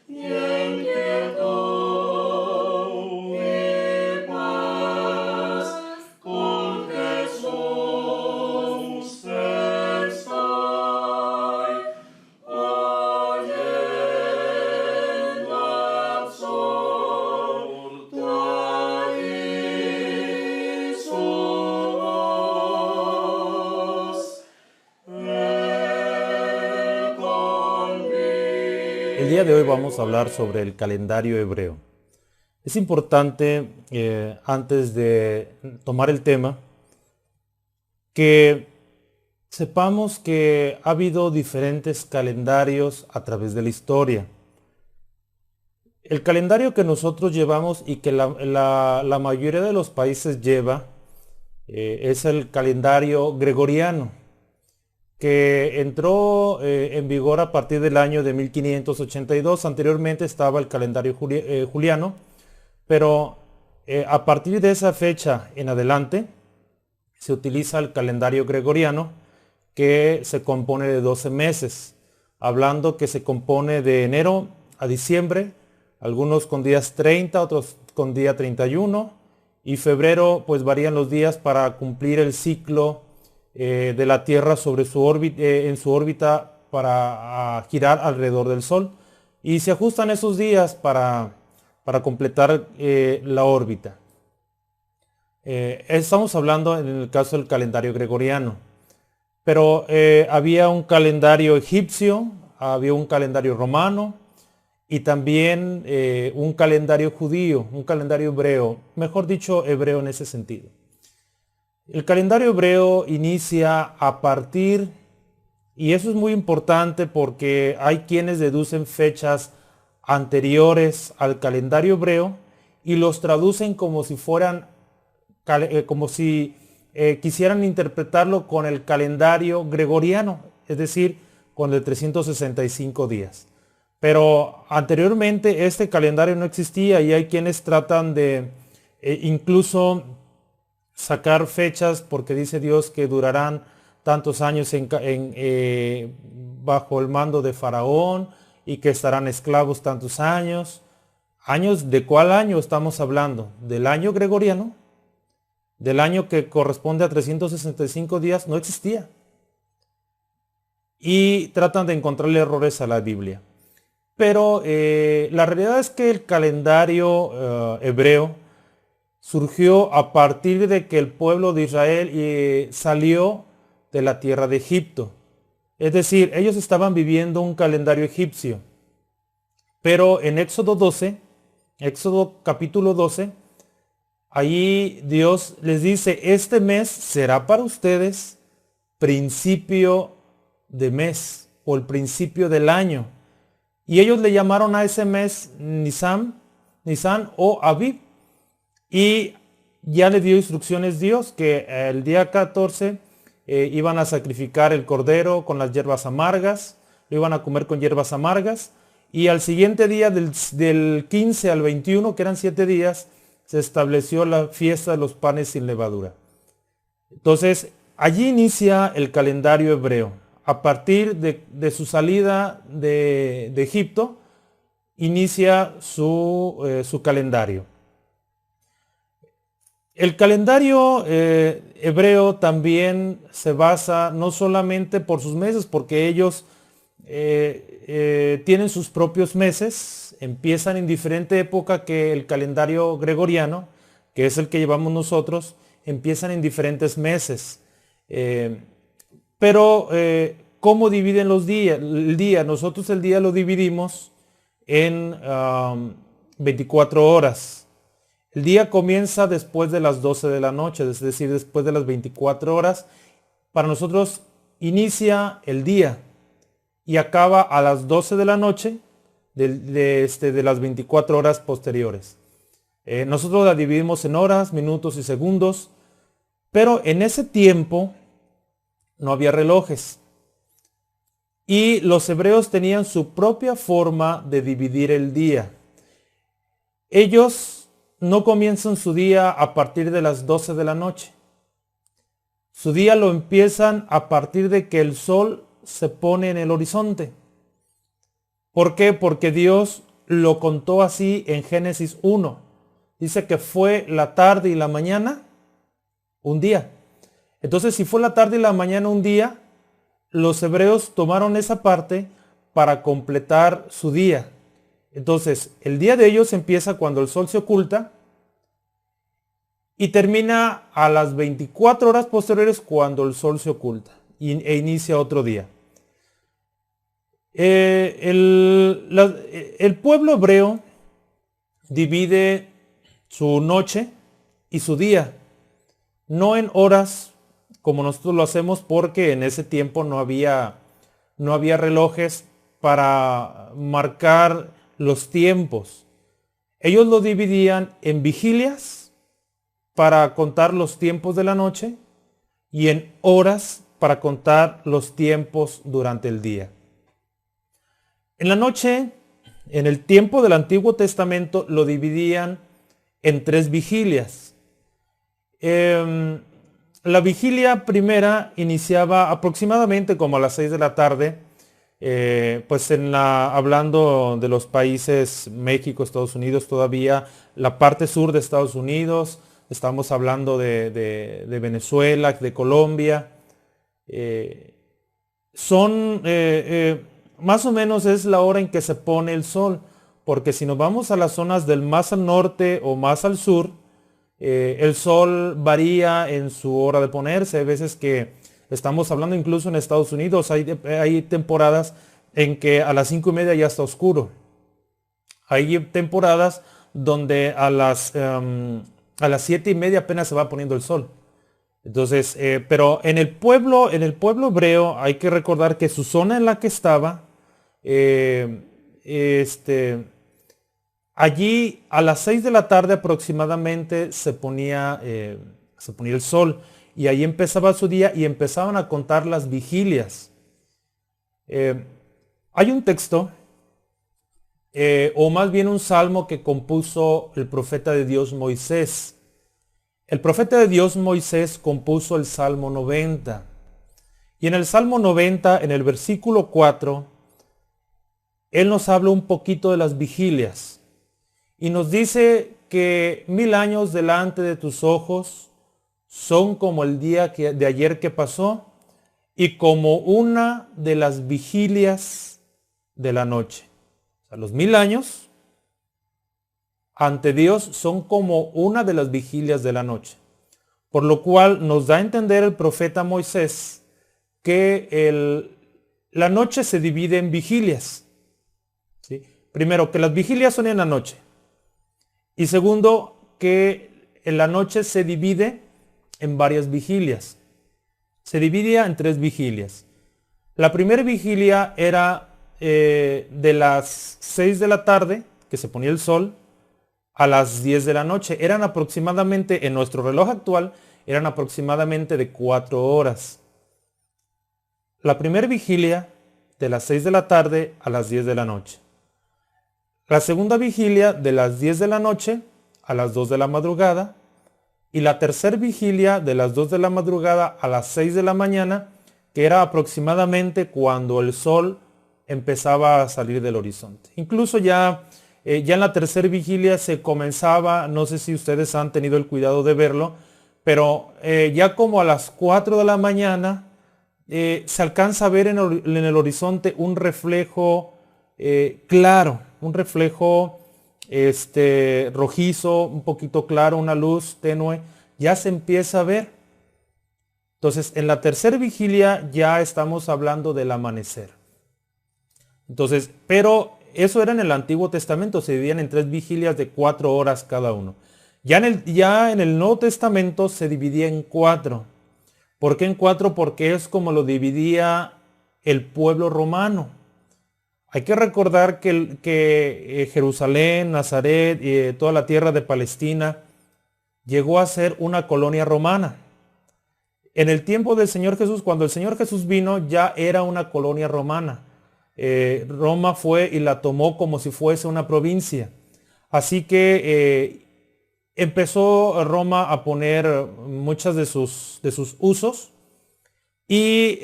y en quietud y paz con Jesús estoy, oyendo absorto allí su voz. El día de hoy vamos a hablar sobre el calendario hebreo. Es importante, antes de tomar el tema, que sepamos que ha habido diferentes calendarios a través de la historia. El calendario que nosotros llevamos y que la mayoría de los países lleva es el calendario gregoriano, que entró en vigor a partir del año de 1582. Anteriormente estaba el calendario juliano, pero a partir de esa fecha en adelante se utiliza el calendario gregoriano, que se compone de 12 meses, hablando que se compone de enero a diciembre, algunos con días 30, otros con día 31, y febrero pues varían los días para cumplir el ciclo de la Tierra sobre su órbita, en su órbita para girar alrededor del Sol, y se ajustan esos días para completar la órbita. Estamos hablando en el caso del calendario gregoriano, pero había un calendario egipcio, había un calendario romano y también un calendario judío, un calendario hebreo, mejor dicho, hebreo en ese sentido. El calendario hebreo inicia a partir, y eso es muy importante porque hay quienes deducen fechas anteriores al calendario hebreo y los traducen como si fueran, como si quisieran interpretarlo con el calendario gregoriano, es decir, con el 365 días. Pero anteriormente este calendario no existía y hay quienes tratan de incluso sacar fechas porque dice Dios que durarán tantos años bajo el mando de Faraón y que estarán esclavos tantos años. ¿Años de cuál año estamos hablando? ¿Del año gregoriano? Del año que corresponde a 365 días, no existía. Y tratan de encontrarle errores a la Biblia. Pero la realidad es que el calendario hebreo surgió a partir de que el pueblo de Israel salió de la tierra de Egipto. Es decir, ellos estaban viviendo un calendario egipcio. Pero en Éxodo 12, Éxodo capítulo 12, allí Dios les dice, este mes será para ustedes principio de mes o el principio del año. Y ellos le llamaron a ese mes Nisan o Aviv. Y ya le dio instrucciones Dios que el día 14 iban a sacrificar el cordero con las hierbas amargas, lo iban a comer con hierbas amargas. Y al siguiente día del 15 al 21, que eran 7 días, se estableció la fiesta de los panes sin levadura. Entonces, allí inicia el calendario hebreo. A partir de su salida de Egipto, inicia su calendario. El calendario hebreo también se basa no solamente por sus meses, porque ellos tienen sus propios meses, empiezan en diferente época que el calendario gregoriano, que es el que llevamos nosotros, empiezan en diferentes meses. Pero, ¿cómo dividen los días? El día, nosotros el día lo dividimos en 24 horas. El día comienza después de las 12 de la noche, es decir, después de las 24 horas. Para nosotros inicia el día y acaba a las 12 de la noche de las 24 horas posteriores. Nosotros la dividimos en horas, minutos y segundos, pero en ese tiempo no había relojes. Y los hebreos tenían su propia forma de dividir el día. Ellos no comienzan su día a partir de las 12 de la noche. Su día lo empiezan a partir de que el sol se pone en el horizonte. ¿Por qué? Porque Dios lo contó así en Génesis 1. Dice que fue la tarde y la mañana un día. Entonces, si fue la tarde y la mañana un día, los hebreos tomaron esa parte para completar su día. Entonces, el día de ellos empieza cuando el sol se oculta y termina a las 24 horas posteriores cuando el sol se oculta e inicia otro día. El pueblo hebreo divide su noche y su día, no en horas como nosotros lo hacemos, porque en ese tiempo no había relojes para marcar los tiempos. Ellos lo dividían en vigilias para contar los tiempos de la noche y en horas para contar los tiempos durante el día. En la noche, en el tiempo del Antiguo Testamento, lo dividían en 3 vigilias. La vigilia primera iniciaba aproximadamente como a las 6 de la tarde, pues hablando de los países México, Estados Unidos, todavía la parte sur de Estados Unidos, estamos hablando de Venezuela, de Colombia, más o menos es la hora en que se pone el sol, porque si nos vamos a las zonas del más al norte o más al sur, el sol varía en su hora de ponerse. Hay veces que estamos hablando incluso en Estados Unidos, hay temporadas en que a las 5:30 ya está oscuro. Hay temporadas donde a las 7:30 apenas se va poniendo el sol. Entonces, pero en el pueblo hebreo hay que recordar que su zona en la que estaba, allí a las 6 de la tarde aproximadamente se ponía el sol y ahí empezaba su día y empezaban a contar las vigilias. Hay un texto, o más bien un salmo que compuso el profeta de Dios Moisés. El profeta de Dios Moisés compuso el Salmo 90. Y en el Salmo 90, en el versículo 4, él nos habla un poquito de las vigilias. Y nos dice que 1000 años delante de tus ojos son como el día de ayer que pasó y como una de las vigilias de la noche. O sea, los 1000 años ante Dios son como una de las vigilias de la noche. Por lo cual nos da a entender el profeta Moisés que la noche se divide en vigilias. ¿Sí? Primero, que las vigilias son en la noche. Y segundo, que en la noche se divide en varias vigilias. Se dividía en 3 vigilias. La primera vigilia era de las 6 de la tarde, que se ponía el sol, a las 10 de la noche. Eran aproximadamente, en nuestro reloj actual, eran aproximadamente de 4 horas. La primera vigilia de las 6 de la tarde a las 10 de la noche. La segunda vigilia de las 10 de la noche a las 2 de la madrugada. Y la tercera vigilia de las 2 de la madrugada a las 6 de la mañana, que era aproximadamente cuando el sol empezaba a salir del horizonte. Incluso ya en la tercera vigilia se comenzaba, no sé si ustedes han tenido el cuidado de verlo, pero ya como a las 4 de la mañana se alcanza a ver en el horizonte un reflejo claro, un reflejo rojizo, un poquito claro, una luz tenue, ya se empieza a ver. Entonces, en la tercera vigilia ya estamos hablando del amanecer. Entonces, pero eso era en el Antiguo Testamento, se dividían en 3 vigilias de 4 horas cada uno. Ya en el Nuevo Testamento se dividía en 4. ¿Por qué en 4? Porque es como lo dividía el pueblo romano. Hay que recordar que Jerusalén, Nazaret y toda la tierra de Palestina llegó a ser una colonia romana. En el tiempo del Señor Jesús, cuando el Señor Jesús vino, ya era una colonia romana. Roma fue y la tomó como si fuese una provincia. Así que empezó Roma a poner muchas de sus usos y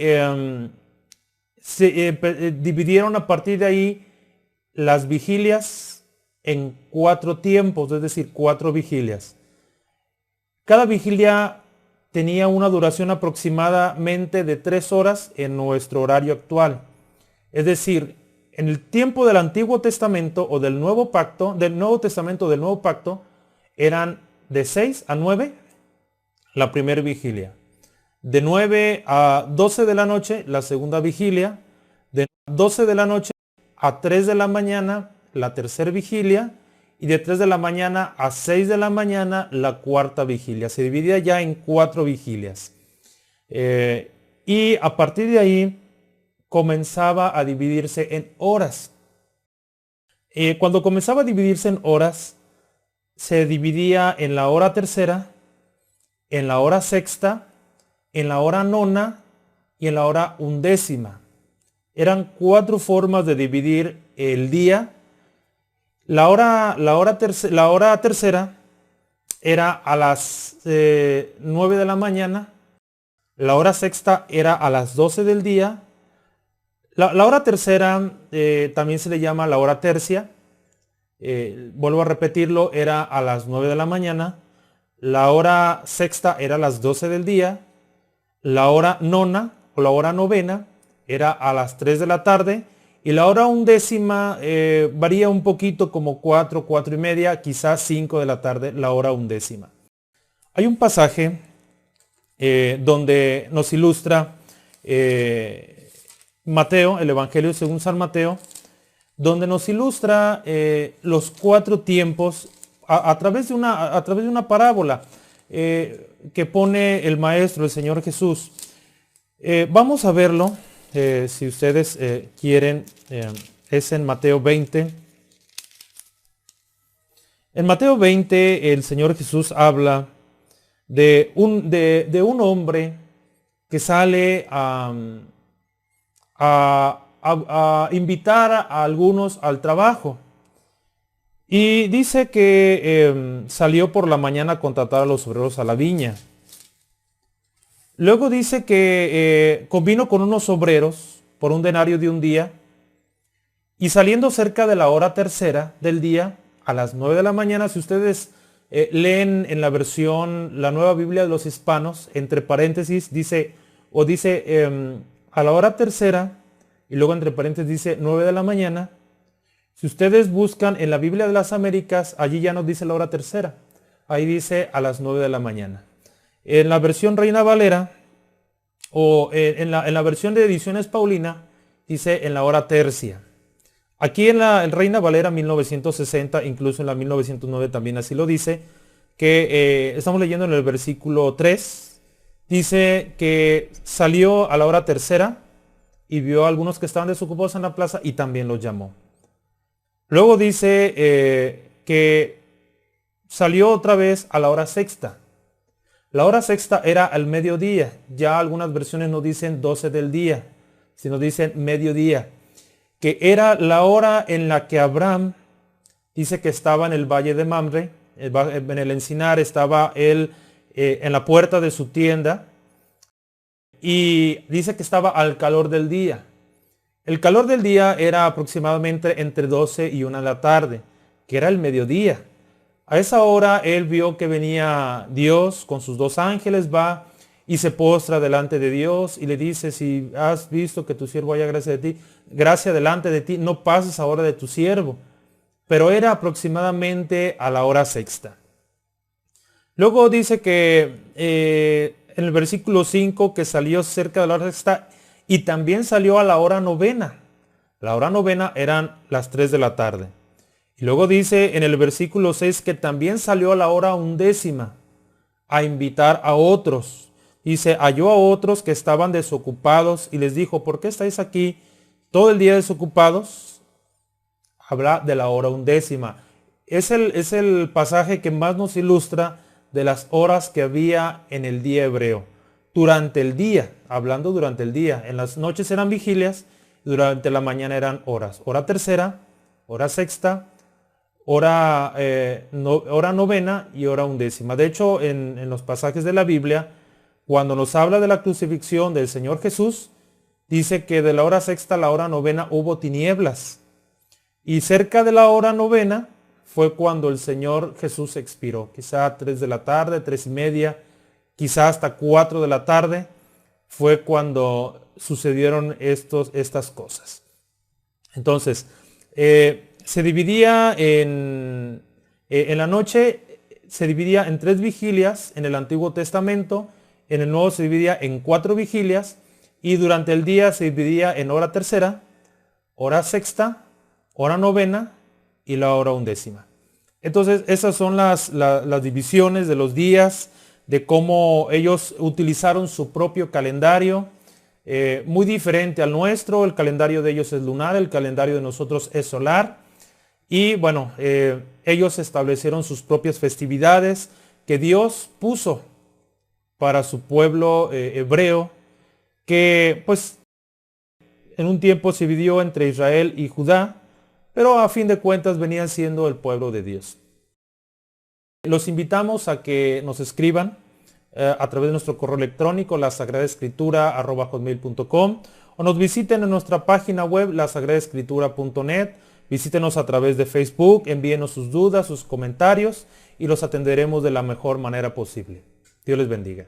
se dividieron a partir de ahí las vigilias en 4 tiempos, es decir, 4 vigilias. Cada vigilia tenía una duración aproximadamente de 3 horas en nuestro horario actual. Es decir, en el tiempo del Antiguo Testamento o del Nuevo Pacto, del Nuevo Testamento o del Nuevo Pacto, eran de 6 a 9 la primera vigilia. De 9 a 12 de la noche la segunda vigilia. De 12 de la noche a 3 de la mañana la tercera vigilia. Y de 3 de la mañana a 6 de la mañana la cuarta vigilia. Se dividía ya en 4 vigilias. Y a partir de ahí comenzaba a dividirse en horas. Cuando comenzaba a dividirse en horas, se dividía en la hora tercera, en la hora sexta, en la hora nona y en la hora undécima. Eran 4 formas de dividir el día. La hora tercera era a las 9 de la mañana. La hora sexta era a las 12 del día. La hora tercera también se le llama la hora tercia. Vuelvo a repetirlo, era a las 9 de la mañana. La hora sexta era a las 12 del día. La hora nona o la hora novena era a las 3 de la tarde. Y la hora undécima varía un poquito, como 4, 4 y media, quizás 5 de la tarde, la hora undécima. Hay un pasaje donde nos ilustra Mateo, el Evangelio según San Mateo, donde nos ilustra los 4 tiempos a través de una parábola que pone el Maestro, el Señor Jesús. Vamos a verlo. Si ustedes quieren, es en Mateo 20. En Mateo 20 el Señor Jesús habla de un hombre que sale a invitar a algunos al trabajo. Y dice que salió por la mañana a contratar a los obreros a la viña. Luego dice que convino con unos obreros por un denario de un día, y saliendo cerca de la hora tercera del día, a las 9 de la mañana, si ustedes leen en la versión, la Nueva Biblia de los Hispanos, entre paréntesis dice a la hora tercera, y luego entre paréntesis dice 9 de la mañana. Si ustedes buscan en la Biblia de las Américas, allí ya no dice la hora tercera, ahí dice a las 9 de la mañana. En la versión Reina Valera o en la versión de Ediciones Paulina dice en la hora tercia. Aquí en la Reina Valera 1960, incluso en la 1909 también así lo dice, que estamos leyendo en el versículo 3, dice que salió a la hora tercera y vio a algunos que estaban desocupados en la plaza y también los llamó. Luego dice que salió otra vez a la hora sexta. La hora sexta era al mediodía. Ya algunas versiones no dicen 12 del día, sino dicen mediodía, que era la hora en la que Abraham dice que estaba en el valle de Mamre, en el encinar, estaba él en la puerta de su tienda, y dice que estaba al calor del día. El calor del día era aproximadamente entre 12 y 1 de la tarde, que era el mediodía. A esa hora él vio que venía Dios con sus 2 ángeles, va y se postra delante de Dios y le dice: si has visto que tu siervo haya gracia delante de ti, no pases ahora de tu siervo. Pero era aproximadamente a la hora sexta. Luego dice que en el versículo 5 que salió cerca de la hora sexta y también salió a la hora novena. La hora novena eran las 3 de la tarde. Y luego dice en el versículo 6 que también salió a la hora undécima a invitar a otros. Dice, halló a otros que estaban desocupados y les dijo: ¿por qué estáis aquí todo el día desocupados? Habla de la hora undécima. Es el pasaje que más nos ilustra de las horas que había en el día hebreo. Durante el día, hablando durante el día. En las noches eran vigilias, durante la mañana eran horas. Hora tercera, hora sexta, hora novena y hora undécima. De hecho, en los pasajes de la Biblia, cuando nos habla de la crucifixión del Señor Jesús, dice que de la hora sexta a la hora novena hubo tinieblas. Y cerca de la hora novena fue cuando el Señor Jesús expiró. Quizá 3 de la tarde, 3:30, quizá hasta 4 de la tarde fue cuando sucedieron estas cosas. Entonces, se dividía en la noche, se dividía en 3 vigilias en el Antiguo Testamento, en el Nuevo se dividía en 4 vigilias, y durante el día se dividía en hora tercera, hora sexta, hora novena y la hora undécima. Entonces, esas son las divisiones de los días, de cómo ellos utilizaron su propio calendario, muy diferente al nuestro. El calendario de ellos es lunar, el calendario de nosotros es solar. Y bueno, ellos establecieron sus propias festividades que Dios puso para su pueblo hebreo, que pues en un tiempo se dividió entre Israel y Judá, pero a fin de cuentas venían siendo el pueblo de Dios. Los invitamos a que nos escriban a través de nuestro correo electrónico lasagradaescritura@hotmail.com, o nos visiten en nuestra página web lasagradaescritura.net. Visítenos a través de Facebook, envíenos sus dudas, sus comentarios y los atenderemos de la mejor manera posible. Dios les bendiga.